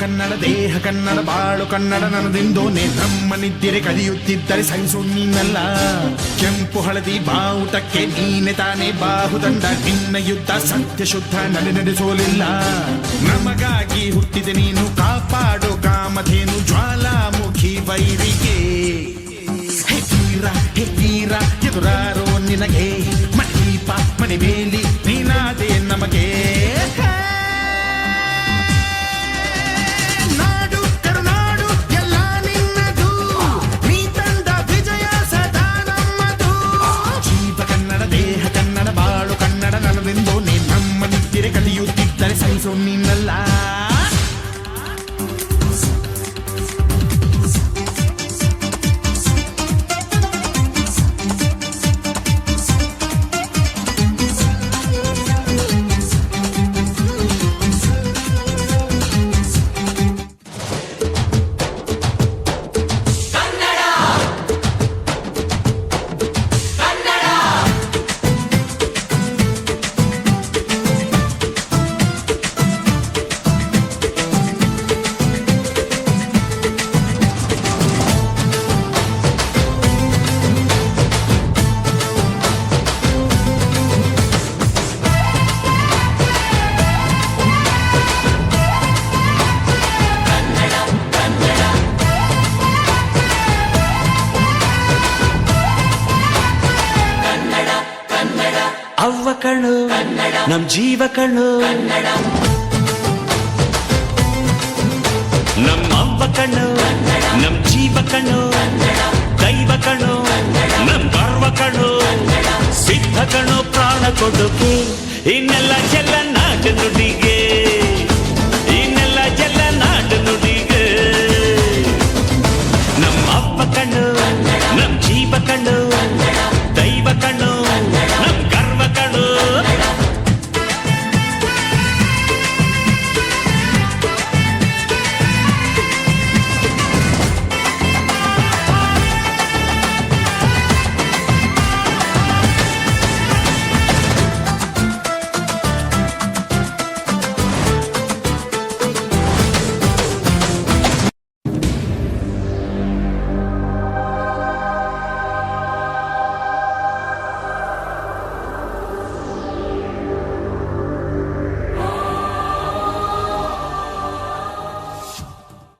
ಕನ್ನಡ ದೇಹ ಕನ್ನಡ ಬಾಳು ಕನ್ನಡ ನನ್ನದಿಂದೋನೆ ನಮ್ಮನಿದ್ದಿರೆ ಕಲಿಯುತ್ತಿದ್ದರೆ ಸಹಿಸು ನೀನಲ್ಲ ಕೆಂಪು ಹಳದಿ ಬಾವುಟಕ್ಕೆ ನೀನೆ ತಾನೇ ಬಾಹುದಂಡ ನಿನ್ನ ಯುದ್ಧ ಸತ್ಯ ಶುದ್ಧ ನಡೆಸೋಲಿಲ್ಲ ನಮಗಾಗಿ ಹುಟ್ಟಿದೆ ನೀನು ಕಾಪಾಡೋ ಕಾಮಧೇನು ಜ್ವಾಲಾಮುಖಿ ವೈರಿಗೆ ತೀರ ಎದುರಾರೋ ನಿನಗೆ ಮಣೀಪ ಮನೆ ಮೇಲಿ ನೀನಾದೆ ನಮಗೆ ಕಲಿಯುತ್ತಿದ್ದರೆ ಸಹಿಸೋ ನೀನಲ್ಲ ಅವ್ವ ಕಣ್ಣು ನಮ್ ಜೀವ ಕಣ್ಣು ನಮ್ಮವ್ವ ಕಣ್ಣು ನಮ್ ಜೀವ ಕಣ್ಣು ದೈವ ಕಣ್ಣು ನಮ್ ಗರ್ವ ಕಣ್ಣು ಸಿದ್ಧ ಕಣ್ಣು ಪ್ರಾಣ ಕೊಡುಗೆ ಇನ್ನೆಲ್ಲ ಎಲ್ಲ